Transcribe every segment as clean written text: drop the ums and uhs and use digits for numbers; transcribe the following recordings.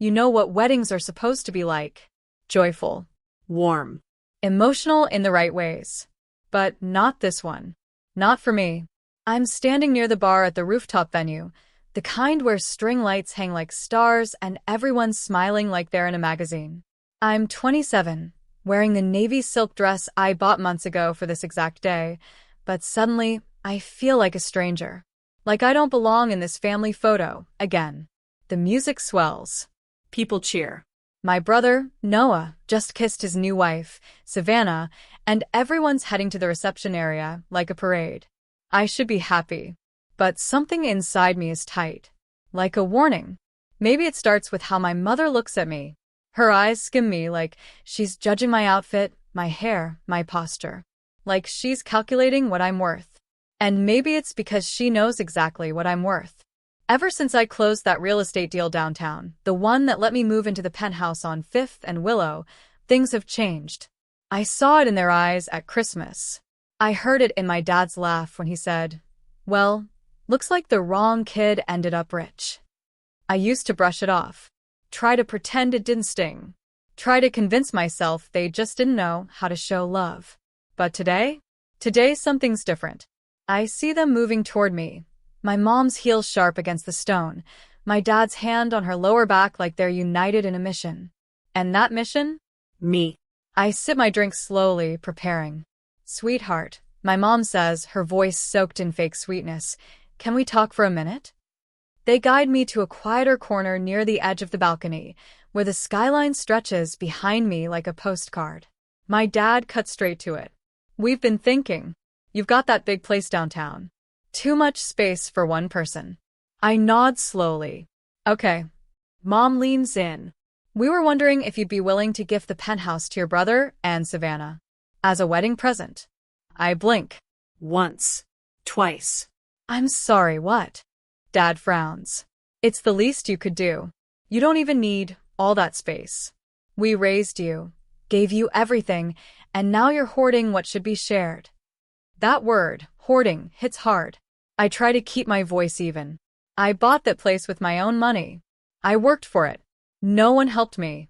You know what weddings are supposed to be like. Joyful. Warm. Emotional in the right ways. But not this one. Not for me. I'm standing near the bar at the rooftop venue, the kind where string lights hang like stars and everyone's smiling like they're in a magazine. I'm 27, wearing the navy silk dress I bought months ago for this exact day, but suddenly I feel like a stranger. Like I don't belong in this family photo, again. The music swells. People cheer. My brother, Noah, just kissed his new wife, Savannah, and everyone's heading to the reception area like a parade. I should be happy, but something inside me is tight. Like a warning. Maybe it starts with how my mother looks at me. Her eyes skim me like she's judging my outfit, my hair, my posture. Like she's calculating what I'm worth. And maybe it's because she knows exactly what I'm worth. Ever since I closed that real estate deal downtown, the one that let me move into the penthouse on 5th and Willow, things have changed. I saw it in their eyes at Christmas. I heard it in my dad's laugh when he said, "Well, looks like the wrong kid ended up rich." I used to brush it off. Try to pretend it didn't sting. Try to convince myself they just didn't know how to show love. But today something's different. I see them moving toward me. My mom's heels sharp against the stone, my dad's hand on her lower back like they're united in a mission. And that mission? Me. I sip my drink slowly, preparing. "Sweetheart," my mom says, her voice soaked in fake sweetness, "can we talk for a minute?" They guide me to a quieter corner near the edge of the balcony, where the skyline stretches behind me like a postcard. My dad cut straight to it. "We've been thinking. You've got that big place downtown. Too much space for one person." I nod slowly. "Okay." Mom leans in. "We were wondering if you'd be willing to gift the penthouse to your brother and Savannah. As a wedding present." I blink. Once. Twice. "I'm sorry, what?" Dad frowns. "It's the least you could do. You don't even need all that space. We raised you, gave you everything, and now you're hoarding what should be shared." That word, hoarding, hits hard. I try to keep my voice even. I bought that place with my own money. I worked for it. No one helped me.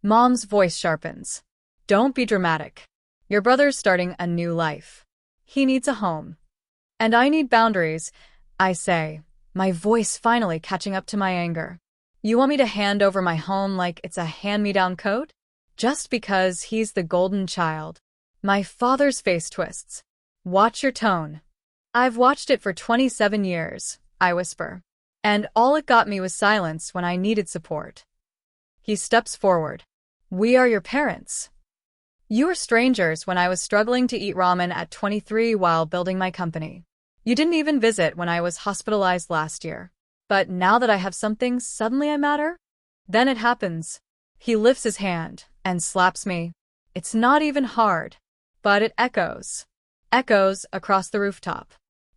Mom's voice sharpens. "Don't be dramatic. Your brother's starting a new life. He needs a home. And I need boundaries," I say, my voice finally catching up to my anger. "You want me to hand over my home like it's a hand-me-down coat? Just because he's the golden child?" My father's face twists. "Watch your tone." "I've watched it for 27 years, I whisper. And all it got me was silence when I needed support. He steps forward. "We are your parents. You were strangers when I was struggling to eat ramen at 23 while building my company. You didn't even visit when I was hospitalized last year. But now that I have something, suddenly I matter?" Then it happens. He lifts his hand and slaps me. It's not even hard, but it echoes. Echoes across the rooftop.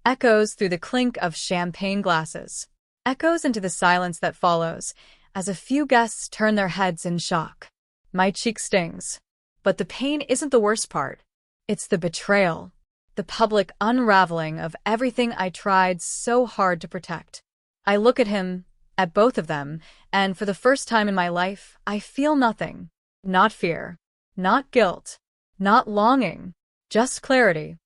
Echoes through the clink of champagne glasses. Echoes into the silence that follows, as a few guests turn their heads in shock. My cheek stings. But the pain isn't the worst part. It's the betrayal. The public unraveling of everything I tried so hard to protect. I look at him, at both of them, and for the first time in my life, I feel nothing. Not fear. Not guilt. Not longing. Just clarity.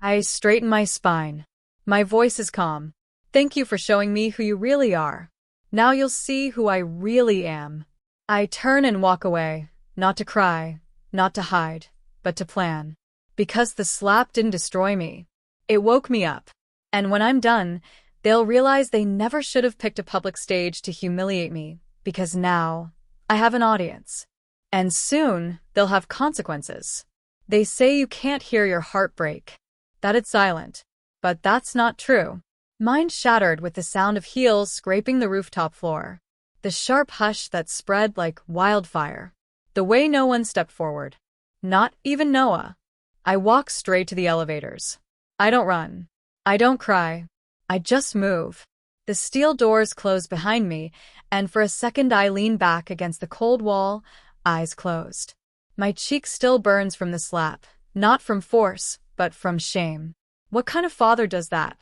I straighten my spine. My voice is calm. "Thank you for showing me who you really are. Now you'll see who I really am." I turn and walk away, not to cry, not to hide, but to plan. Because the slap didn't destroy me. It woke me up. And when I'm done, they'll realize they never should have picked a public stage to humiliate me, because now I have an audience. And soon they'll have consequences. They say you can't hear your heart break, that it's silent. But that's not true. Mine shattered with the sound of heels scraping the rooftop floor. The sharp hush that spread like wildfire. The way no one stepped forward. Not even Noah. I walk straight to the elevators. I don't run. I don't cry. I just move. The steel doors close behind me, and for a second I lean back against the cold wall, eyes closed. My cheek still burns from the slap, not from force, but from shame. What kind of father does that?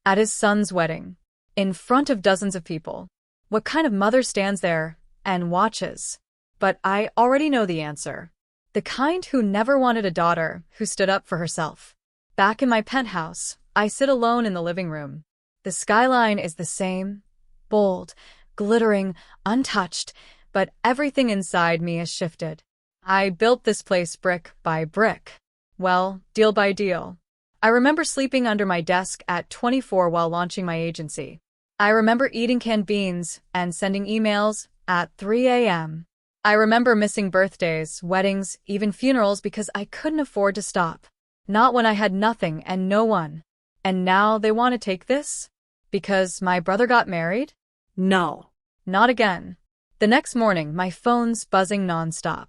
At his son's wedding. In front of dozens of people. What kind of mother stands there, and watches. But I already know the answer. The kind who never wanted a daughter who stood up for herself. Back in my penthouse, I sit alone in the living room. The skyline is the same, bold, glittering, untouched, but everything inside me has shifted. I built this place brick by brick. Well, deal by deal. I remember sleeping under my desk at 24 while launching my agency. I remember eating canned beans and sending emails at 3 a.m. I remember missing birthdays, weddings, even funerals because I couldn't afford to stop. Not when I had nothing and no one. And now they want to take this? Because my brother got married? No. Not again. The next morning, my phone's buzzing nonstop.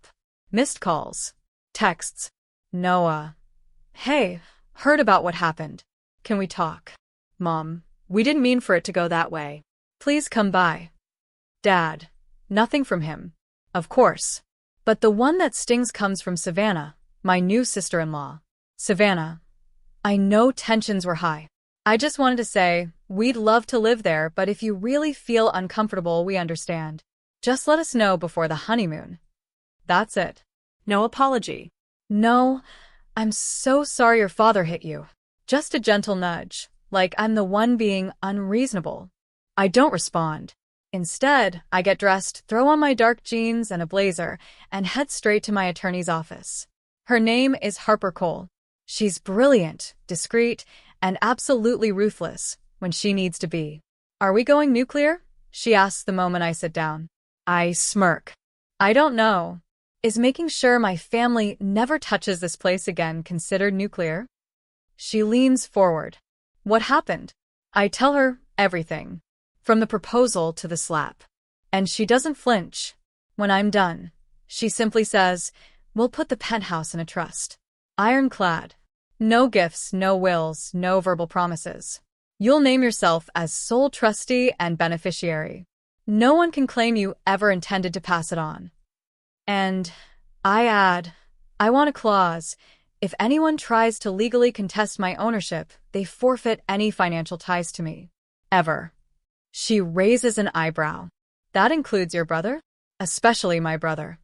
Missed calls. Texts. Noah. Hey, heard about what happened. Can we talk? Mom, we didn't mean for it to go that way. Please come by. Dad. Nothing from him. Of course. But the one that stings comes from Savannah, my new sister-in-law. Savannah. I know tensions were high. I just wanted to say, we'd love to live there, but if you really feel uncomfortable, we understand. Just let us know before the honeymoon. That's it. No apology. No, I'm so sorry your father hit you. Just a gentle nudge, like I'm the one being unreasonable. I don't respond. Instead, I get dressed, throw on my dark jeans and a blazer, and head straight to my attorney's office. Her name is Harper Cole. She's brilliant, discreet, and absolutely ruthless when she needs to be. Are we going nuclear? She asks the moment I sit down. I smirk. I don't know. Is making sure my family never touches this place again considered nuclear? She leans forward. What happened? I tell her everything. From the proposal to the slap. And she doesn't flinch. When I'm done, she simply says, we'll put the penthouse in a trust. Ironclad. No gifts, no wills, no verbal promises. You'll name yourself as sole trustee and beneficiary. No one can claim you ever intended to pass it on. And I add, I want a clause. If anyone tries to legally contest my ownership, they forfeit any financial ties to me. Ever. She raises an eyebrow. That includes your brother? Especially my brother.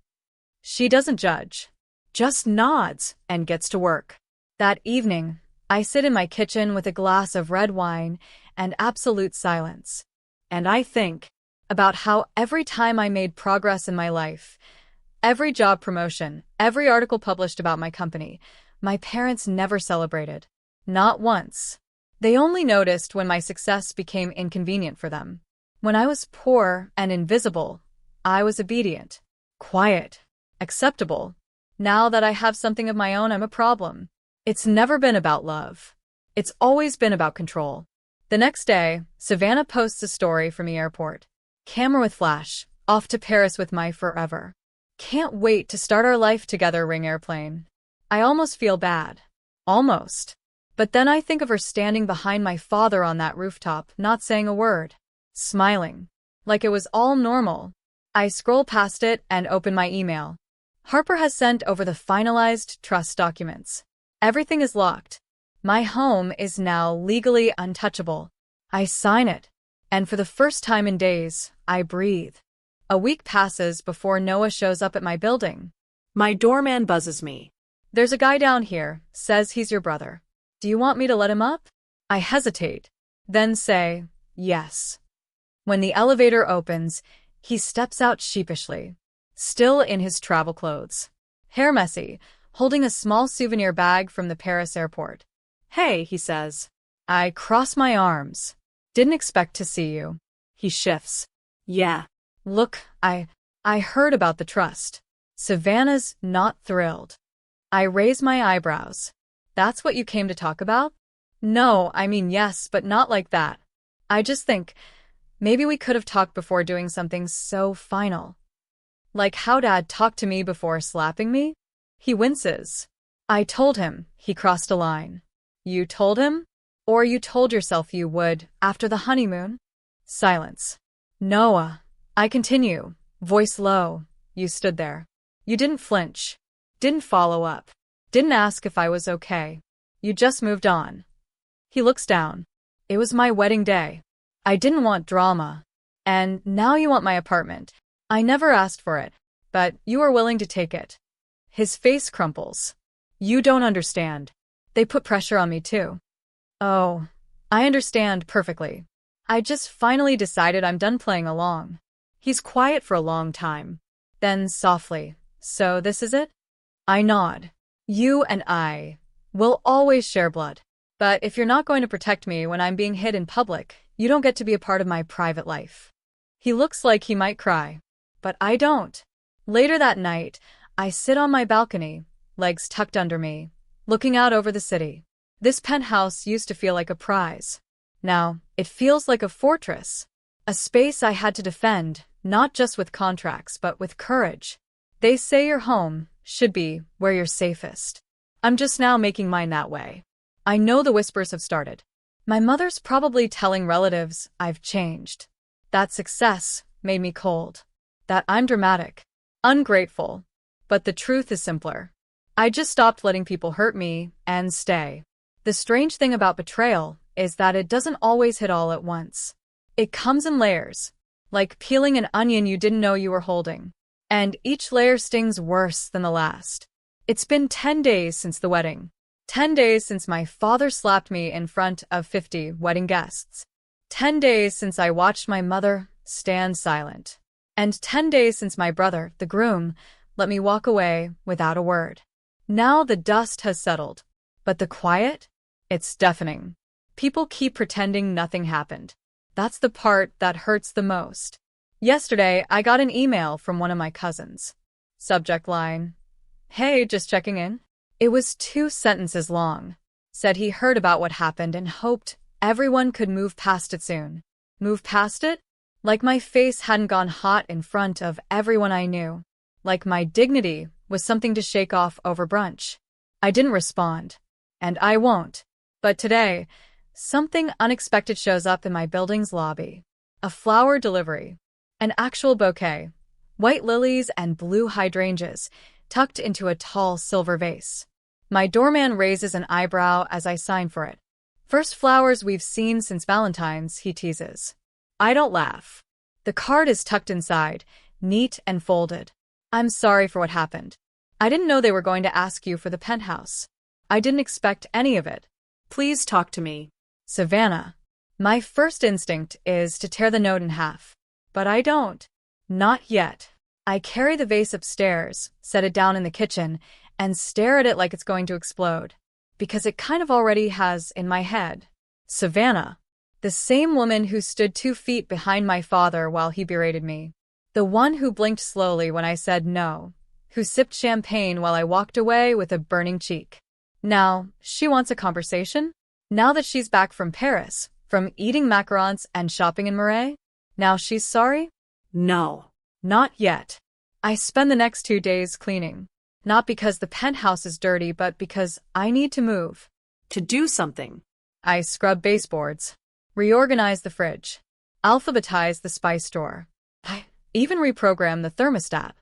She doesn't judge. Just nods and gets to work. That evening, I sit in my kitchen with a glass of red wine and absolute silence. And I think about how every time I made progress in my life, every job promotion, every article published about my company, my parents never celebrated. Not once. They only noticed when my success became inconvenient for them. When I was poor and invisible, I was obedient, quiet, acceptable. Now that I have something of my own, I'm a problem. It's never been about love. It's always been about control. The next day, Savannah posts a story from the airport. Camera with flash, off to Paris with my forever. Can't wait to start our life together, ring airplane. I almost feel bad. Almost. But then I think of her standing behind my father on that rooftop, not saying a word, smiling, like it was all normal. I scroll past it and open my email. Harper has sent over the finalized trust documents. Everything is locked. My home is now legally untouchable. I sign it, and for the first time in days, I breathe. A week passes before Noah shows up at my building. My doorman buzzes me. There's a guy down here, says he's your brother. Do you want me to let him up? I hesitate, then say, yes. When the elevator opens, he steps out sheepishly, still in his travel clothes. Hair messy, holding a small souvenir bag from the Paris airport. Hey, he says. I cross my arms. Didn't expect to see you. He shifts. Yeah. Look, I heard about the trust. Savannah's not thrilled. I raise my eyebrows. That's what you came to talk about? No, I mean yes, but not like that. I just think, maybe we could have talked before doing something so final. Like how Dad talked to me before slapping me? He winces. I told him, he crossed a line. You told him? Or you told yourself you would, after the honeymoon? Silence. Noah. I continue, voice low. You stood there. You didn't flinch. Didn't follow up. Didn't ask if I was okay. You just moved on. He looks down. It was my wedding day. I didn't want drama. And now you want my apartment. I never asked for it, but you are willing to take it. His face crumples. You don't understand. They put pressure on me too. Oh, I understand perfectly. I just finally decided I'm done playing along. He's quiet for a long time. Then softly, so this is it? I nod. You and I will always share blood. But if you're not going to protect me when I'm being hit in public, you don't get to be a part of my private life. He looks like he might cry, but I don't. Later that night, I sit on my balcony, legs tucked under me, looking out over the city. This penthouse used to feel like a prize. Now, it feels like a fortress. A space I had to defend, not just with contracts, but with courage. They say your home should be where you're safest. I'm just now making mine that way. I know the whispers have started. My mother's probably telling relatives I've changed. That success made me cold. That I'm dramatic. Ungrateful. But the truth is simpler. I just stopped letting people hurt me and stay. The strange thing about betrayal is that it doesn't always hit all at once. It comes in layers, like peeling an onion you didn't know you were holding. And each layer stings worse than the last. It's been 10 days since the wedding. 10 days since my father slapped me in front of 50 wedding guests. 10 days since I watched my mother stand silent. And 10 days since my brother, the groom, let me walk away without a word. Now the dust has settled. But the quiet? It's deafening. People keep pretending nothing happened. That's the part that hurts the most. Yesterday, I got an email from one of my cousins. Subject line: "Hey, just checking in." It was 2 sentences long. Said he heard about what happened and hoped everyone could move past it soon. Move past it? Like my face hadn't gone hot in front of everyone I knew. Like my dignity was something to shake off over brunch. I didn't respond. And I won't. But today, something unexpected shows up in my building's lobby. A flower delivery. An actual bouquet. White lilies and blue hydrangeas, tucked into a tall silver vase. My doorman raises an eyebrow as I sign for it. First flowers we've seen since Valentine's, he teases. I don't laugh. The card is tucked inside, neat and folded. I'm sorry for what happened. I didn't know they were going to ask you for the penthouse. I didn't expect any of it. Please talk to me. Savannah. My first instinct is to tear the note in half. But I don't. Not yet. I carry the vase upstairs, set it down in the kitchen, and stare at it like it's going to explode. Because it kind of already has in my head. Savannah. The same woman who stood 2 feet behind my father while he berated me. The one who blinked slowly when I said no. Who sipped champagne while I walked away with a burning cheek. Now, she wants a conversation? Now that she's back from Paris, from eating macarons and shopping in Marais? Now she's sorry? No. Not yet. I spend the next 2 days cleaning. Not because the penthouse is dirty, but because I need to move. To do something. I scrub baseboards. Reorganize the fridge. Alphabetize the spice drawer. I even reprogram the thermostat.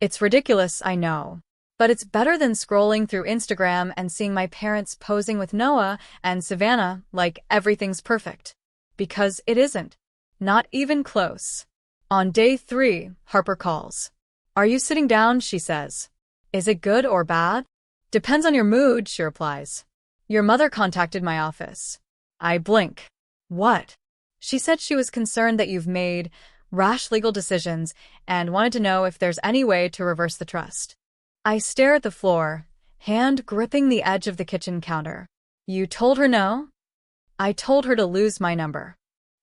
It's ridiculous, I know. But it's better than scrolling through Instagram and seeing my parents posing with Noah and Savannah like everything's perfect. Because it isn't. Not even close. On day 3, Harper calls. Are you sitting down? She says. Is it good or bad? Depends on your mood, she replies. Your mother contacted my office. I blink. What? She said she was concerned that you've made rash legal decisions and wanted to know if there's any way to reverse the trust. I stare at the floor, hand gripping the edge of the kitchen counter. You told her no? I told her to lose my number.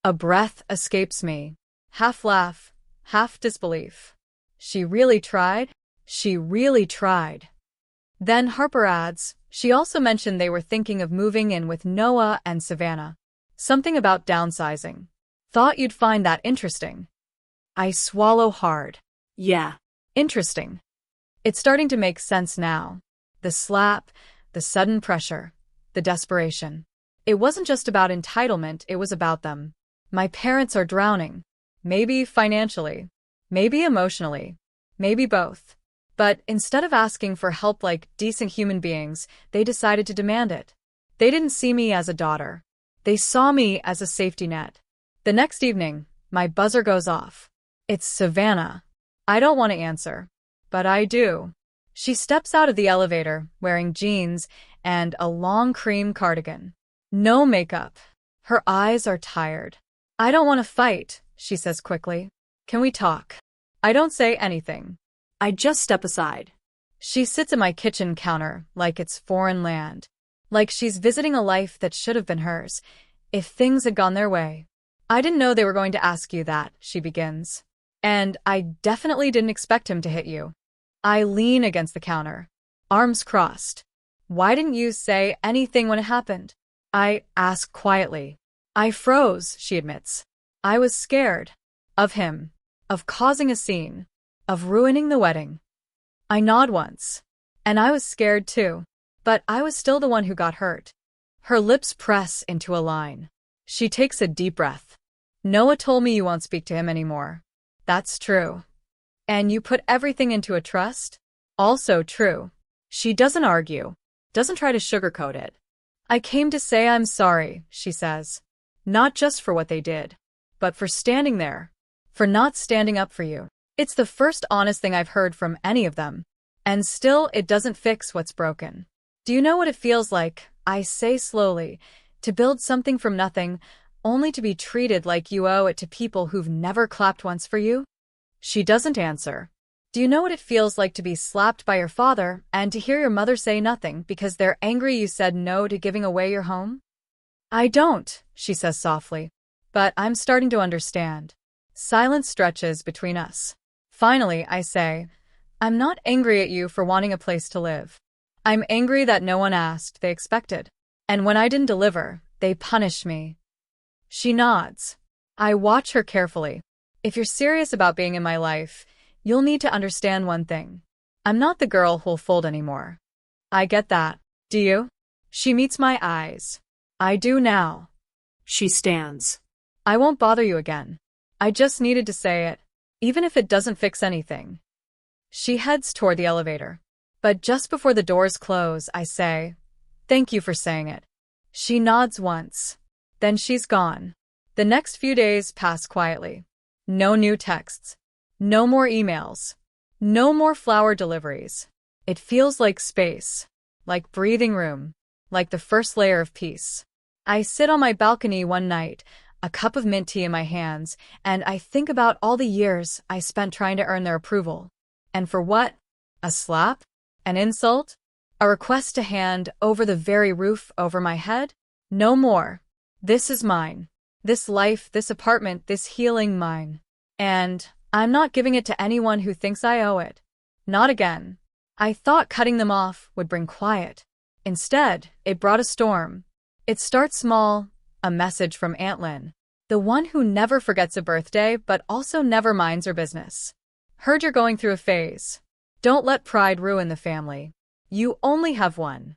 A breath escapes me. Half laugh, half disbelief. She really tried? She really tried. Then Harper adds, she also mentioned they were thinking of moving in with Noah and Savannah. Something about downsizing. Thought you'd find that interesting. I swallow hard. Yeah. Interesting. It's starting to make sense now. The slap, the sudden pressure, the desperation. It wasn't just about entitlement, it was about them. My parents are drowning. Maybe financially. Maybe emotionally. Maybe both. But instead of asking for help like decent human beings, they decided to demand it. They didn't see me as a daughter. They saw me as a safety net. The next evening, my buzzer goes off. It's Savannah. I don't want to answer, but I do. She steps out of the elevator wearing jeans and a long cream cardigan. No makeup. Her eyes are tired. I don't want to fight, she says quickly. Can we talk? I don't say anything. I just step aside. She sits at my kitchen counter like it's foreign land, like she's visiting a life that should have been hers, if things had gone their way. I didn't know they were going to ask you that, she begins. And I definitely didn't expect him to hit you. I lean against the counter, arms crossed. Why didn't you say anything when it happened? I ask quietly. I froze, she admits. I was scared. Of him. Of causing a scene. Of ruining the wedding. I nod once. And I was scared too. But I was still the one who got hurt. Her lips press into a line. She takes a deep breath. Noah told me you won't speak to him anymore. That's true. And you put everything into a trust? Also true. She doesn't argue. Doesn't try to sugarcoat it. I came to say I'm sorry, she says. Not just for what they did, but for standing there. For not standing up for you. It's the first honest thing I've heard from any of them. And still, it doesn't fix what's broken. Do you know what it feels like, I say slowly, to build something from nothing, only to be treated like you owe it to people who've never clapped once for you? She doesn't answer. Do you know what it feels like to be slapped by your father and to hear your mother say nothing because they're angry you said no to giving away your home? I don't, she says softly. But I'm starting to understand. Silence stretches between us. Finally, I say, I'm not angry at you for wanting a place to live. I'm angry that no one asked, they expected. And when I didn't deliver, they punished me. She nods. I watch her carefully. If you're serious about being in my life, you'll need to understand one thing. I'm not the girl who'll fold anymore. I get that. Do you? She meets my eyes. I do now. She stands. I won't bother you again. I just needed to say it, even if it doesn't fix anything. She heads toward the elevator. But just before the doors close, I say, thank you for saying it. She nods once. Then she's gone. The next few days pass quietly. No new texts. No more emails. No more flower deliveries. It feels like space. Like breathing room. Like the first layer of peace. I sit on my balcony one night, a cup of mint tea in my hands, and I think about all the years I spent trying to earn their approval. And for what? A slap? An insult? A request to hand over the very roof over my head? No more. This is mine. This life, this apartment, this healing mine. And I'm not giving it to anyone who thinks I owe it. Not again. I thought cutting them off would bring quiet. Instead, it brought a storm. It starts small, a message from Aunt Lynn, the one who never forgets a birthday but also never minds her business. Heard you're going through a phase. Don't let pride ruin the family. You only have one.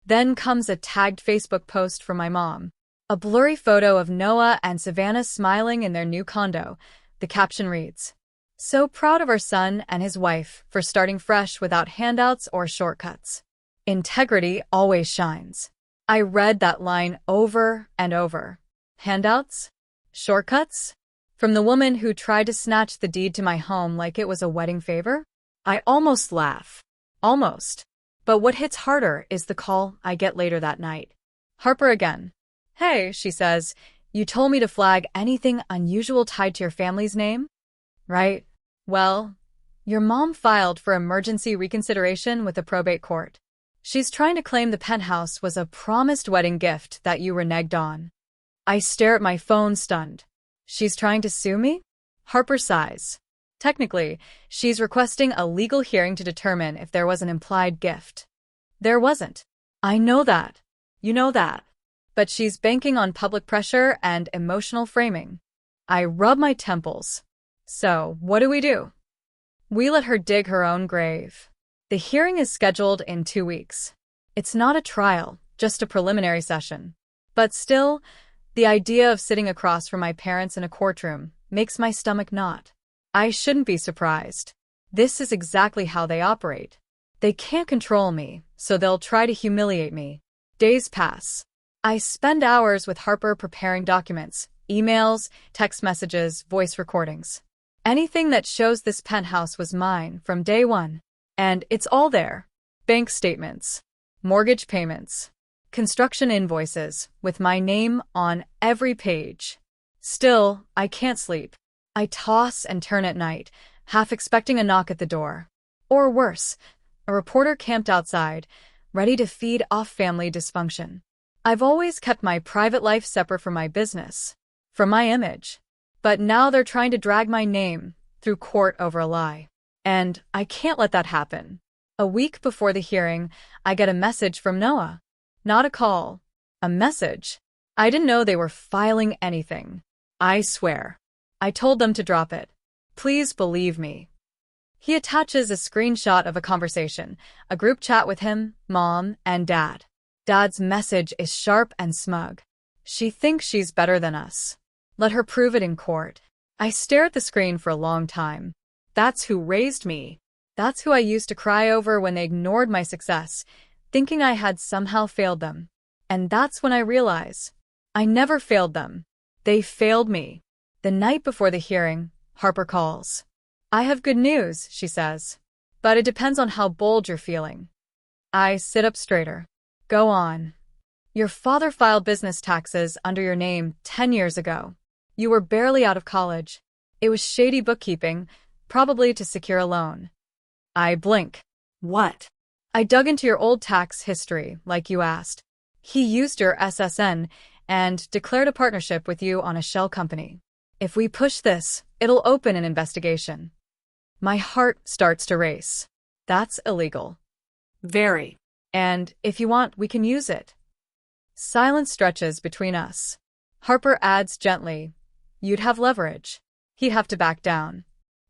Then comes a tagged Facebook post from my mom. A blurry photo of Noah and Savannah smiling in their new condo. The caption reads, "So proud of our son and his wife for starting fresh without handouts or shortcuts. Integrity always shines." I read that line over and over. Handouts? Shortcuts? From the woman who tried to snatch the deed to my home like it was a wedding favor? I almost laugh. Almost. But what hits harder is the call I get later that night. Harper again. "Hey," she says, "you told me to flag anything unusual tied to your family's name? Right? Well, your mom filed for emergency reconsideration with the probate court. She's trying to claim the penthouse was a promised wedding gift that you reneged on." I stare at my phone stunned. She's trying to sue me? Harper sighs. Technically, she's requesting a legal hearing to determine if there was an implied gift. There wasn't. I know that. You know that. But she's banking on public pressure and emotional framing. I rub my temples. So, what do? We let her dig her own grave. The hearing is scheduled in 2 weeks. It's not a trial, just a preliminary session. But still, the idea of sitting across from my parents in a courtroom makes my stomach knot. I shouldn't be surprised. This is exactly how they operate. They can't control me, so they'll try to humiliate me. Days pass. I spend hours with Harper preparing documents, emails, text messages, voice recordings. Anything that shows this penthouse was mine from day one. And it's all there. Bank statements, mortgage payments, construction invoices with my name on every page. Still, I can't sleep. I toss and turn at night, half expecting a knock at the door. Or worse, a reporter camped outside, ready to feed off family dysfunction. I've always kept my private life separate from my business, from my image. But now they're trying to drag my name through court over a lie. And I can't let that happen. A week before the hearing, I get a message from Noah. Not a call, a message. I didn't know they were filing anything. I swear. I told them to drop it. Please believe me. He attaches a screenshot of a conversation, a group chat with him, Mom, and Dad. Dad's message is sharp and smug. She thinks she's better than us. Let her prove it in court. I stare at the screen for a long time. That's who raised me. That's who I used to cry over when they ignored my success, thinking I had somehow failed them. And that's when I realize I never failed them. They failed me. The night before the hearing, Harper calls. I have good news, she says. But it depends on how bold you're feeling. I sit up straighter. Go on. Your father filed business taxes under your name 10 years ago. You were barely out of college. It was shady bookkeeping, probably to secure a loan. I blink. What? I dug into your old tax history, like you asked. He used your SSN and declared a partnership with you on a shell company. If we push this, it'll open an investigation. My heart starts to race. That's illegal. Very. And if you want, we can use it. Silence stretches between us. Harper adds gently, you'd have leverage. He'd have to back down.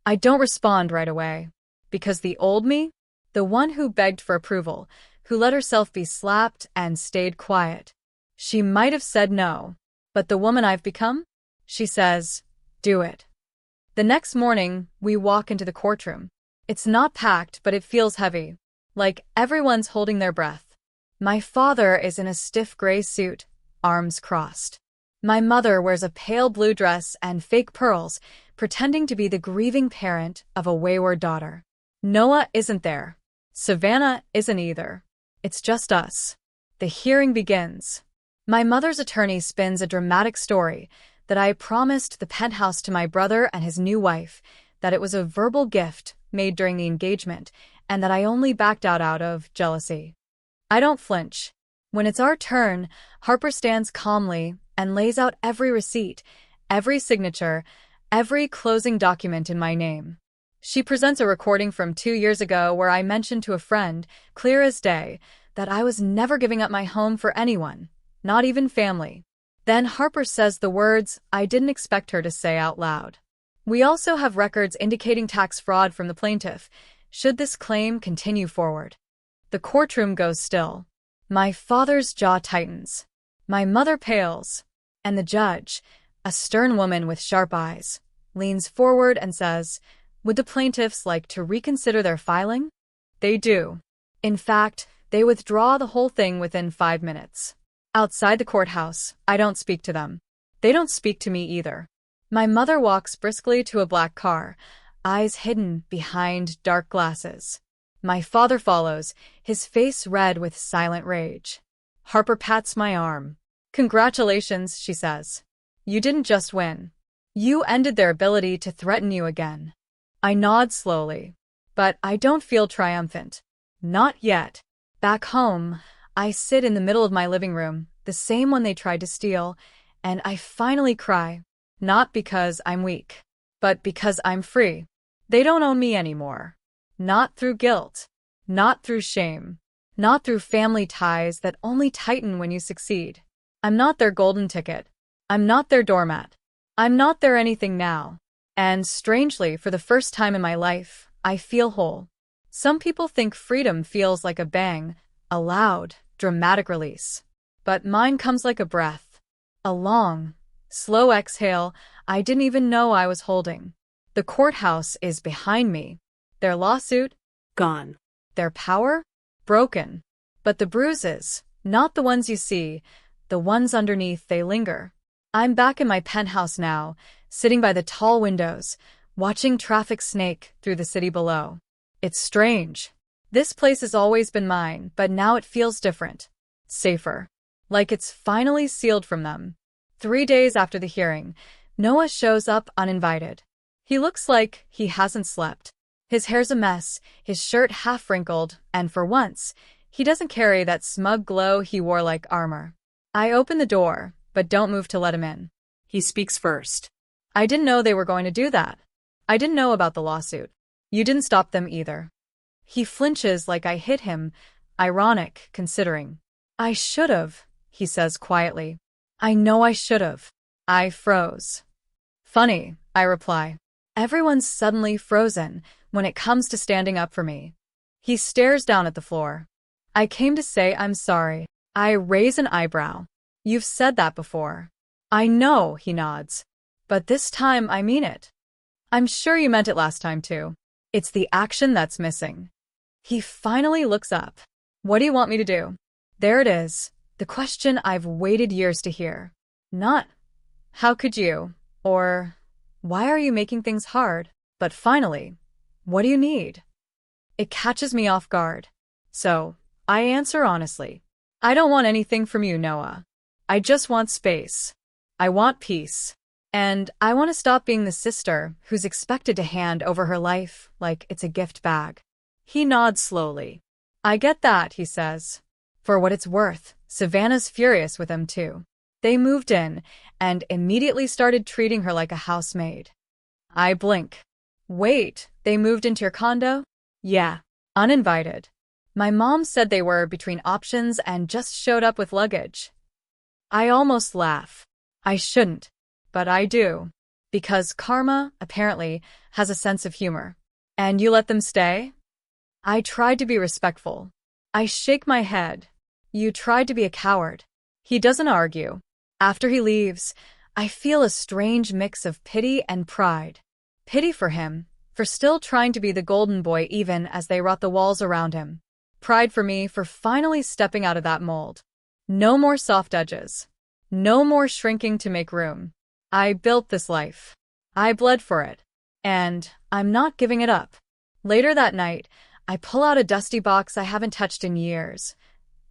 I don't respond right away. Because the old me, the one who begged for approval, who let herself be slapped and stayed quiet, she might have said no. But the woman I've become? She says, do it. The next morning, we walk into the courtroom. It's not packed, but it feels heavy. Like everyone's holding their breath. My father is in a stiff gray suit, arms crossed. My mother wears a pale blue dress and fake pearls, pretending to be the grieving parent of a wayward daughter. Noah isn't there. Savannah isn't either. It's just us. The hearing begins. My mother's attorney spins a dramatic story that I promised the penthouse to my brother and his new wife, that it was a verbal gift made during the engagement, and that I only backed out of jealousy. I don't flinch. When it's our turn, Harper stands calmly and lays out every receipt, every signature, every closing document in my name. She presents a recording from 2 years ago where I mentioned to a friend, clear as day, that I was never giving up my home for anyone, not even family. Then Harper says the words I didn't expect her to say out loud. We also have records indicating tax fraud from the plaintiff, should this claim continue forward. The courtroom goes still. My father's jaw tightens. My mother pales. And the judge, a stern woman with sharp eyes, leans forward and says, would the plaintiffs like to reconsider their filing? They do. In fact, they withdraw the whole thing within 5 minutes. Outside the courthouse, I don't speak to them. They don't speak to me either. My mother walks briskly to a black car, eyes hidden behind dark glasses. My father follows, his face red with silent rage. Harper pats my arm. Congratulations, she says. You didn't just win. You ended their ability to threaten you again. I nod slowly. But I don't feel triumphant. Not yet. Back home, I sit in the middle of my living room, the same one they tried to steal, and I finally cry. Not because I'm weak, but because I'm free. They don't own me anymore. Not through guilt. Not through shame. Not through family ties that only tighten when you succeed. I'm not their golden ticket. I'm not their doormat. I'm not their anything now. And strangely, for the first time in my life, I feel whole. Some people think freedom feels like a bang, a loud, dramatic release. But mine comes like a breath. A long, slow exhale I didn't even know I was holding. The courthouse is behind me. Their lawsuit? Gone. Their power? Broken. But the bruises, not the ones you see, the ones underneath, they linger. I'm back in my penthouse now, sitting by the tall windows, watching traffic snake through the city below. It's strange. This place has always been mine, but now it feels different. Safer. Like it's finally sealed from them. 3 days after the hearing, Noah shows up uninvited. He looks like he hasn't slept. His hair's a mess, his shirt half wrinkled, and for once, he doesn't carry that smug glow he wore like armor. I open the door, but don't move to let him in. He speaks first. I didn't know they were going to do that. I didn't know about the lawsuit. You didn't stop them either. He flinches like I hit him, ironic, considering. I should've, he says quietly. I know I should've. I froze. Funny, I reply. Everyone's suddenly frozen when it comes to standing up for me. He stares down at the floor. I came to say I'm sorry. I raise an eyebrow. You've said that before. I know, he nods. But this time I mean it. I'm sure you meant it last time too. It's the action that's missing. He finally looks up. What do you want me to do? There it is, the question I've waited years to hear. Not, how could you? Or, why are you making things hard? But finally, what do you need? It catches me off guard. So, I answer honestly. I don't want anything from you, Noah. I just want space. I want peace. And I want to stop being the sister who's expected to hand over her life like it's a gift bag. He nods slowly. I get that, he says. For what it's worth, Savannah's furious with him too. They moved in and immediately started treating her like a housemaid. I blink. Wait, they moved into your condo? Yeah, uninvited. My mom said they were between options and just showed up with luggage. I almost laugh. I shouldn't, but I do. Because karma, apparently, has a sense of humor. And you let them stay? I tried to be respectful. I shake my head. You tried to be a coward. He doesn't argue. After he leaves, I feel a strange mix of pity and pride. Pity for him, for still trying to be the golden boy even as they rot the walls around him. Pride for me for finally stepping out of that mold. No more soft edges. No more shrinking to make room. I built this life. I bled for it. And I'm not giving it up. Later that night, I pull out a dusty box I haven't touched in years.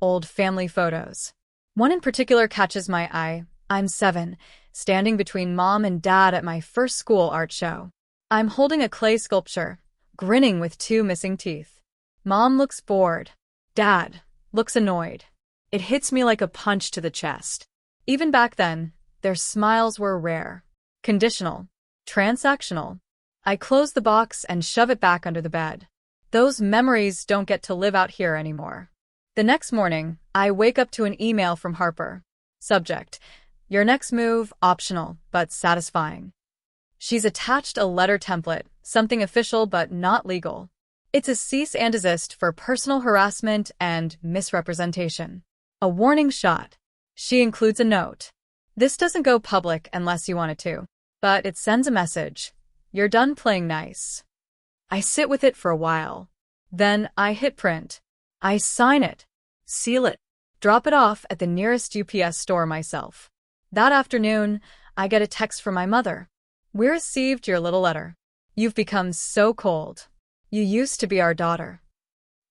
Old family photos. One in particular catches my eye. I'm 7, standing between mom and dad at my first school art show. I'm holding a clay sculpture, grinning with 2 missing teeth. Mom looks bored. Dad looks annoyed. It hits me like a punch to the chest. Even back then, their smiles were rare. Conditional. Transactional. I close the box and shove it back under the bed. Those memories don't get to live out here anymore. The next morning, I wake up to an email from Harper. Subject: your next move, optional, but satisfying. She's attached a letter template, something official but not legal. It's a cease and desist for personal harassment and misrepresentation. A warning shot. She includes a note. This doesn't go public unless you want it to, but it sends a message. You're done playing nice. I sit with it for a while. Then I hit print. I sign it, seal it, drop it off at the nearest UPS store myself. That afternoon, I get a text from my mother. We received your little letter. You've become so cold. You used to be our daughter.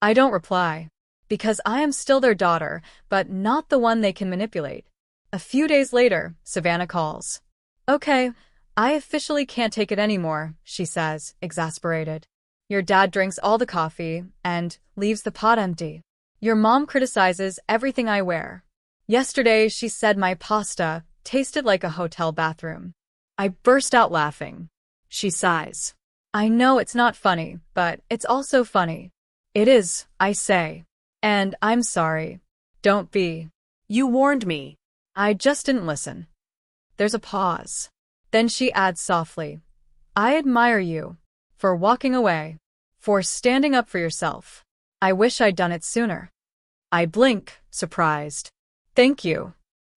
I don't reply, because I am still their daughter, but not the one they can manipulate. A few days later, Savannah calls. Okay, I officially can't take it anymore, she says, exasperated. Your dad drinks all the coffee and leaves the pot empty. Your mom criticizes everything I wear. Yesterday, she said my pasta tasted like a hotel bathroom. I burst out laughing. She sighs. I know it's not funny, but it's also funny. It is, I say. And I'm sorry. Don't be. You warned me. I just didn't listen. There's a pause. Then she adds softly, I admire you. For walking away. For standing up for yourself. I wish I'd done it sooner. I blink, surprised. Thank you.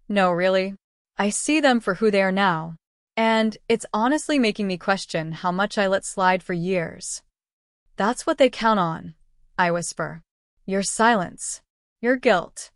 No, really. I see them for who they are now. And it's honestly making me question how much I let slide for years. That's what they count on, I whisper. Your silence. Your guilt.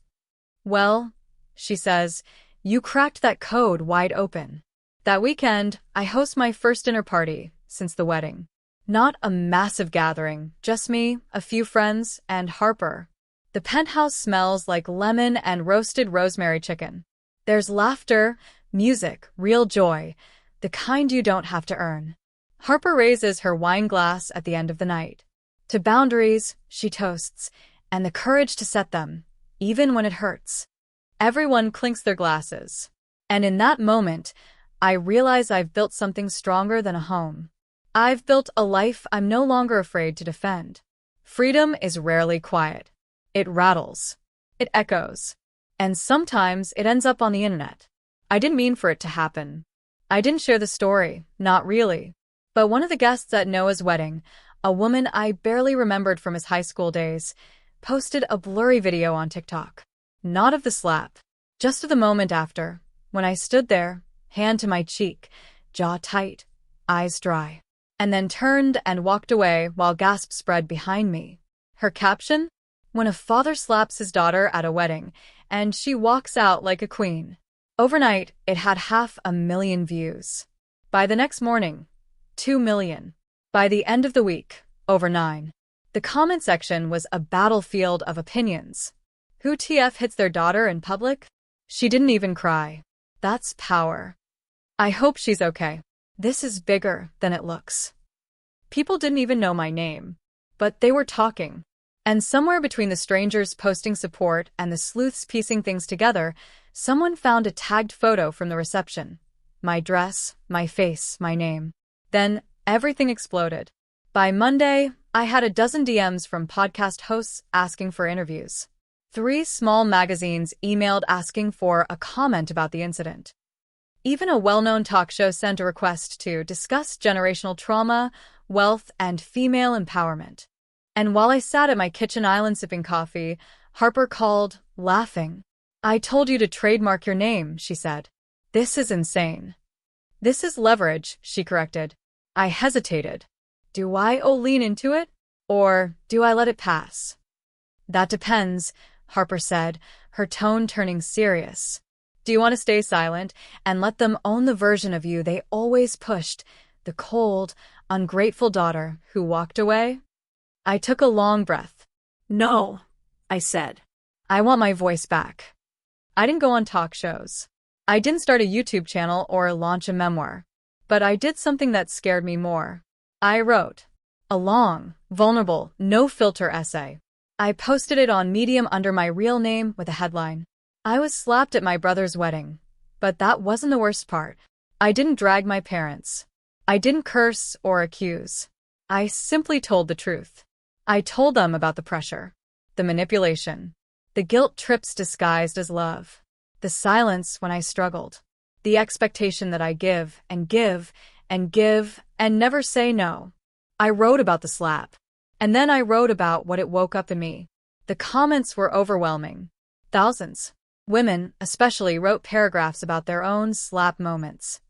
Well, she says, you cracked that code wide open. That weekend, I host my first dinner party, since the wedding. Not a massive gathering, just me, a few friends, and Harper. The penthouse smells like lemon and roasted rosemary chicken. There's laughter, music, real joy, the kind you don't have to earn. Harper raises her wine glass at the end of the night. To boundaries, she toasts, and the courage to set them, even when it hurts. Everyone clinks their glasses. And in that moment, I realize I've built something stronger than a home. I've built a life I'm no longer afraid to defend. Freedom is rarely quiet. It rattles. It echoes. And sometimes it ends up on the internet. I didn't mean for it to happen. I didn't share the story, not really. But one of the guests at Noah's wedding, a woman I barely remembered from his high school days, posted a blurry video on TikTok. Not of the slap, just of the moment after, when I stood there, hand to my cheek, jaw tight, eyes dry, and then turned and walked away while gasps spread behind me. Her caption? When a father slaps his daughter at a wedding, and she walks out like a queen. Overnight, it had 500,000 views. By the next morning, 2 million. By the end of the week, over 9. The comment section was a battlefield of opinions. Who TF hits their daughter in public? She didn't even cry. That's power. I hope she's okay. This is bigger than it looks. People didn't even know my name, but they were talking. And somewhere between the strangers posting support and the sleuths piecing things together, someone found a tagged photo from the reception. My dress, my face, my name. Then everything exploded. By Monday, I had a dozen DMs from podcast hosts asking for interviews. 3 small magazines emailed asking for a comment about the incident. Even a well-known talk show sent a request to discuss generational trauma, wealth, and female empowerment. And while I sat at my kitchen island sipping coffee, Harper called, laughing. I told you to trademark your name, she said. This is insane. This is leverage, she corrected. I hesitated. Do I lean into it? Or do I let it pass? That depends, Harper said, her tone turning serious. Do you want to stay silent and let them own the version of you they always pushed, the cold, ungrateful daughter who walked away? I took a long breath. No, I said. I want my voice back. I didn't go on talk shows. I didn't start a YouTube channel or launch a memoir. But I did something that scared me more. I wrote a long, vulnerable, no-filter essay. I posted it on Medium under my real name with a headline. I was slapped at my brother's wedding. But that wasn't the worst part. I didn't drag my parents. I didn't curse or accuse. I simply told the truth. I told them about the pressure, the manipulation, the guilt trips disguised as love, the silence when I struggled, the expectation that I give and give and give and never say no. I wrote about the slap. And then I wrote about what it woke up in me. The comments were overwhelming. Thousands. Women, especially, wrote paragraphs about their own slap moments.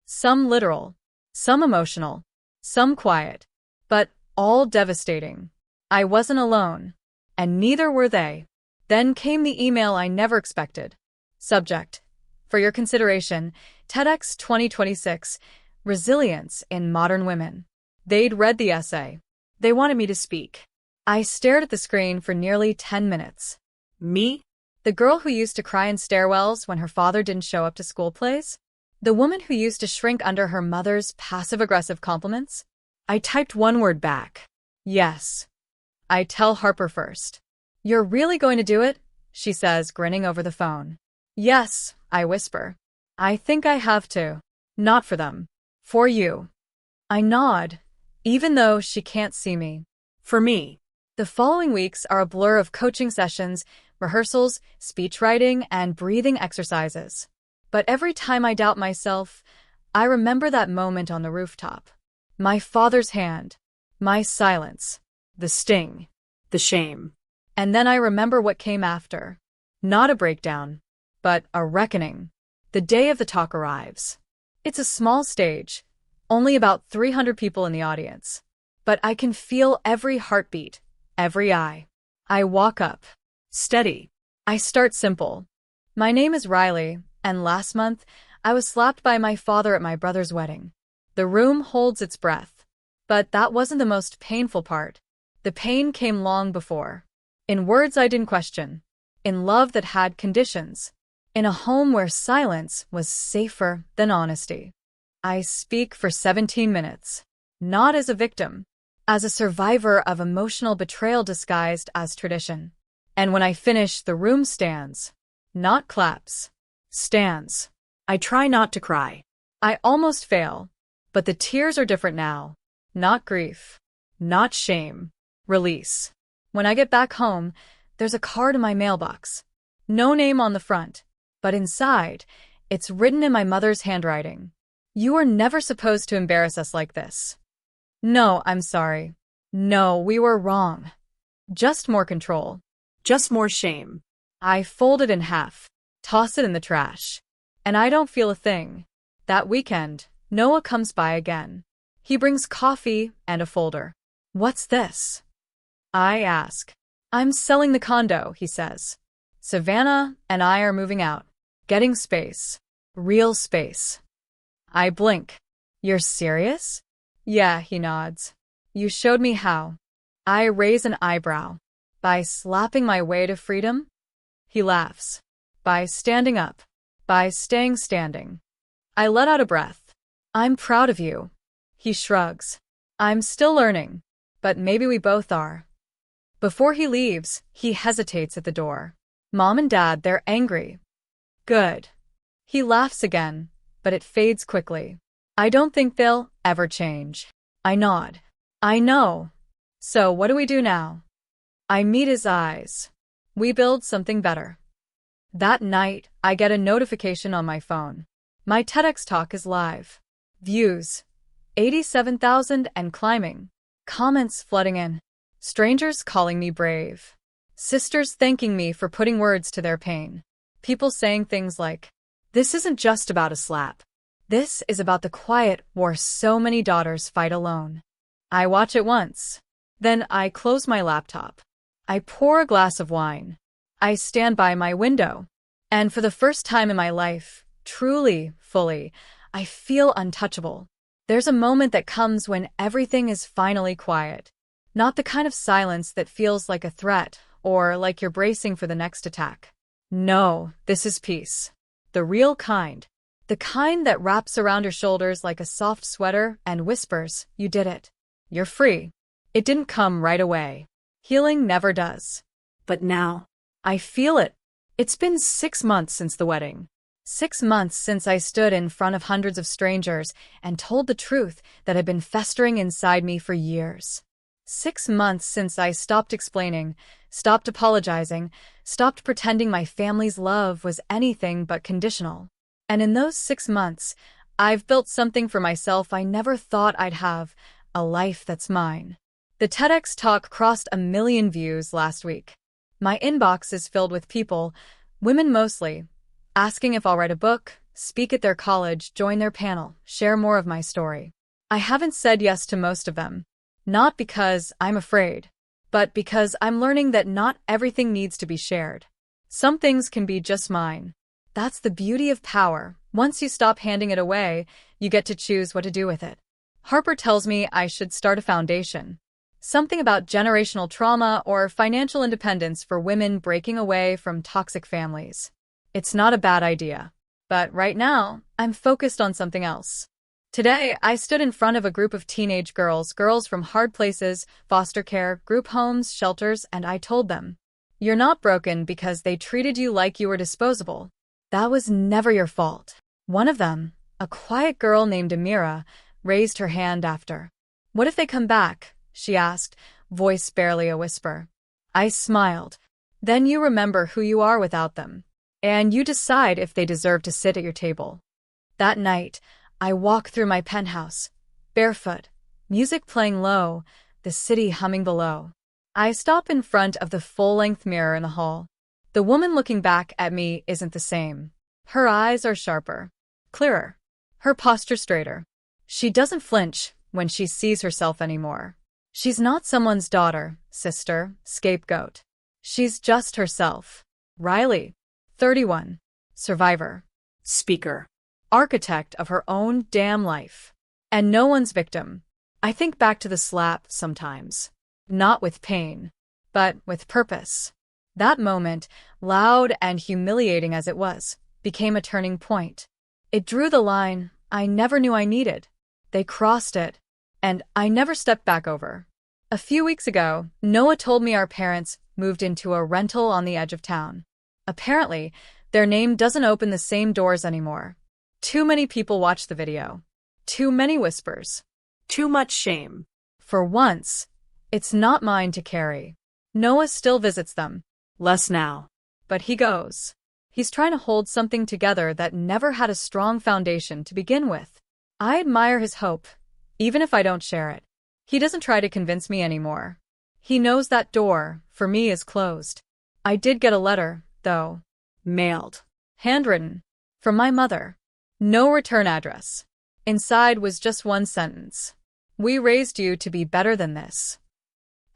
Some literal, some emotional, some quiet, but all devastating. I wasn't alone, and neither were they. Then came the email I never expected. Subject: for your consideration, TEDx 2026, Resilience in Modern Women. They'd read the essay. They wanted me to speak. I stared at the screen for nearly 10 minutes. Me? The girl who used to cry in stairwells when her father didn't show up to school plays? The woman who used to shrink under her mother's passive-aggressive compliments? I typed one word back. Yes. I tell Harper first. You're really going to do it? She says, grinning over the phone. Yes, I whisper. I think I have to. Not for them. For you. I nod, even though she can't see me. For me. The following weeks are a blur of coaching sessions, rehearsals, speech writing, and breathing exercises. But every time I doubt myself, I remember that moment on the rooftop. My father's hand. My silence. The sting. The shame. And then I remember what came after. Not a breakdown, but a reckoning. The day of the talk arrives. It's a small stage, only about 300 people in the audience. But I can feel every heartbeat, every eye. I walk up. Steady. I start simple. My name is Riley, and last month, I was slapped by my father at my brother's wedding. The room holds its breath. But that wasn't the most painful part. The pain came long before. In words I didn't question. In love that had conditions. In a home where silence was safer than honesty. I speak for 17 minutes. Not as a victim. As a survivor of emotional betrayal disguised as tradition. And when I finish, the room stands. Not claps. Stands. I try not to cry. I almost fail. But the tears are different now. Not grief. Not shame. Release. When I get back home, there's a card in my mailbox. No name on the front. But inside, it's written in my mother's handwriting. You were never supposed to embarrass us like this. No, I'm sorry. No, we were wrong. Just more control. Just more shame. I fold it in half, toss it in the trash. And I don't feel a thing. That weekend, Noah comes by again. He brings coffee and a folder. What's this? I ask. I'm selling the condo, he says. Savannah and I are moving out. Getting space. Real space. I blink. You're serious? Yeah, he nods. You showed me how. I raise an eyebrow. By slapping my way to freedom? He laughs. By standing up. By staying standing. I let out a breath. I'm proud of you. He shrugs. I'm still learning. But maybe we both are. Before he leaves, he hesitates at the door. Mom and Dad, they're angry. Good. He laughs again, but it fades quickly. I don't think they'll ever change. I nod. I know. So what do we do now? I meet his eyes. We build something better. That night, I get a notification on my phone. My TEDx talk is live. Views. 87,000 and climbing. Comments flooding in. Strangers calling me brave. Sisters thanking me for putting words to their pain. People saying things like, this isn't just about a slap. This is about the quiet war so many daughters fight alone. I watch it once. Then I close my laptop. I pour a glass of wine. I stand by my window. And for the first time in my life, truly, fully, I feel untouchable. There's a moment that comes when everything is finally quiet. Not the kind of silence that feels like a threat or like you're bracing for the next attack. No, this is peace. The real kind. The kind that wraps around your shoulders like a soft sweater and whispers, you did it. You're free. It didn't come right away. Healing never does. But now, I feel it. It's been 6 months since the wedding. 6 months since I stood in front of hundreds of strangers and told the truth that had been festering inside me for years. 6 months since I stopped explaining, stopped apologizing, stopped pretending my family's love was anything but conditional. And in those 6 months, I've built something for myself I never thought I'd have, a life that's mine. The TEDx talk crossed 1 million views last week. My inbox is filled with people, women mostly, asking if I'll write a book, speak at their college, join their panel, share more of my story. I haven't said yes to most of them. Not because I'm afraid, but because I'm learning that not everything needs to be shared. Some things can be just mine. That's the beauty of power. Once you stop handing it away, you get to choose what to do with it. Harper tells me I should start a foundation. Something about generational trauma or financial independence for women breaking away from toxic families. It's not a bad idea. But right now, I'm focused on something else. Today, I stood in front of a group of teenage girls from hard places, foster care, group homes, shelters, and I told them, you're not broken because they treated you like you were disposable. That was never your fault. One of them, a quiet girl named Amira, raised her hand after. What if they come back? She asked, voice barely a whisper. I smiled. Then you remember who you are without them. And you decide if they deserve to sit at your table. That night, I walk through my penthouse, barefoot, music playing low, the city humming below. I stop in front of the full-length mirror in the hall. The woman looking back at me isn't the same. Her eyes are sharper, clearer, her posture straighter. She doesn't flinch when she sees herself anymore. She's not someone's daughter, sister, scapegoat. She's just herself. Riley, 31, survivor, speaker, architect of her own damn life. And no one's victim. I think back to the slap sometimes. Not with pain, but with purpose. That moment, loud and humiliating as it was, became a turning point. It drew the line I never knew I needed. They crossed it, and I never stepped back over. A few weeks ago, Noah told me our parents moved into a rental on the edge of town. Apparently, their name doesn't open the same doors anymore. Too many people watched the video. Too many whispers. Too much shame. For once, it's not mine to carry. Noah still visits them. Less now. But he goes. He's trying to hold something together that never had a strong foundation to begin with. I admire his hope, even if I don't share it. He doesn't try to convince me anymore. He knows that door, for me, is closed. I did get a letter, though. Mailed. Handwritten. From my mother. No return address. Inside was just one sentence. We raised you to be better than this.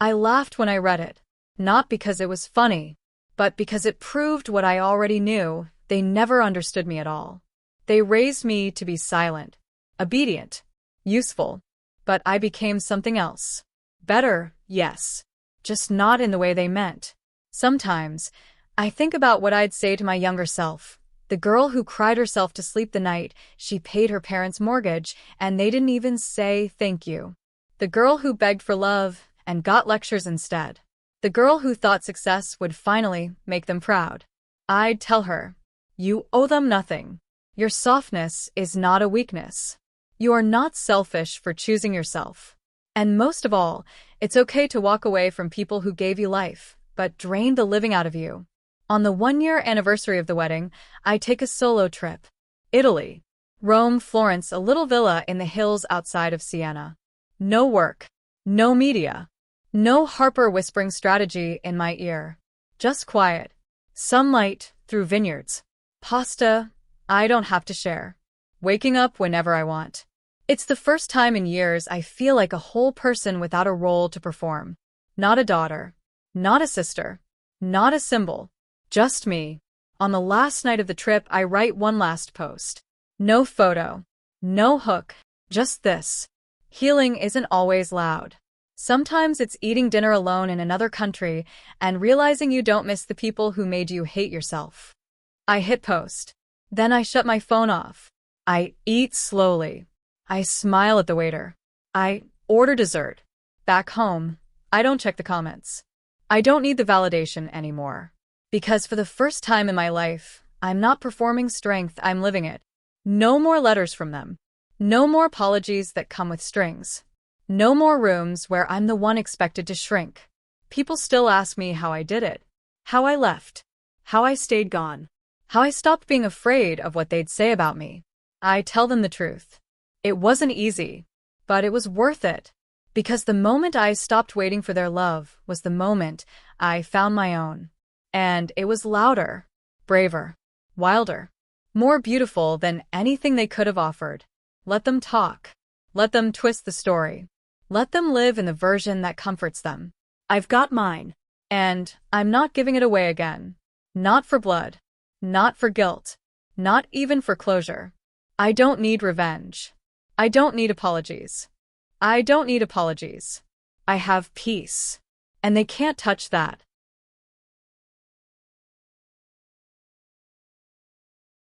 I laughed when I read it. Not because it was funny, but because it proved what I already knew. They never understood me at all. They raised me to be silent, obedient, useful, but I became something else. Better, yes, just not in the way they meant. Sometimes, I think about what I'd say to my younger self, the girl who cried herself to sleep the night she paid her parents' mortgage and they didn't even say thank you. The girl who begged for love and got lectures instead. The girl who thought success would finally make them proud. I'd tell her, you owe them nothing. Your softness is not a weakness. You are not selfish for choosing yourself. And most of all, it's okay to walk away from people who gave you life, but drained the living out of you. On the 1-year anniversary of the wedding, I take a solo trip. Italy. Rome, Florence, a little villa in the hills outside of Siena. No work. No media. No Harper whispering strategy in my ear. Just quiet. Sunlight through vineyards. Pasta I don't have to share. Waking up whenever I want. It's the first time in years I feel like a whole person without a role to perform. Not a daughter. Not a sister. Not a symbol. Just me. On the last night of the trip, I write one last post. No photo. No hook. Just this. Healing isn't always loud. Sometimes it's eating dinner alone in another country and realizing you don't miss the people who made you hate yourself. I hit post. Then I shut my phone off. I eat slowly. I smile at the waiter. I order dessert. Back home, I don't check the comments. I don't need the validation anymore. Because for the first time in my life, I'm not performing strength, I'm living it. No more letters from them. No more apologies that come with strings. No more rooms where I'm the one expected to shrink. People still ask me how I did it. How I left. How I stayed gone. How I stopped being afraid of what they'd say about me. I tell them the truth. It wasn't easy, but it was worth it. Because the moment I stopped waiting for their love was the moment I found my own. And it was louder, braver, wilder, more beautiful than anything they could have offered. Let them talk. Let them twist the story. Let them live in the version that comforts them. I've got mine. And I'm not giving it away again. Not for blood. Not for guilt. Not even for closure. I don't need revenge. I don't need apologies. I don't need apologies. I have peace. And they can't touch that.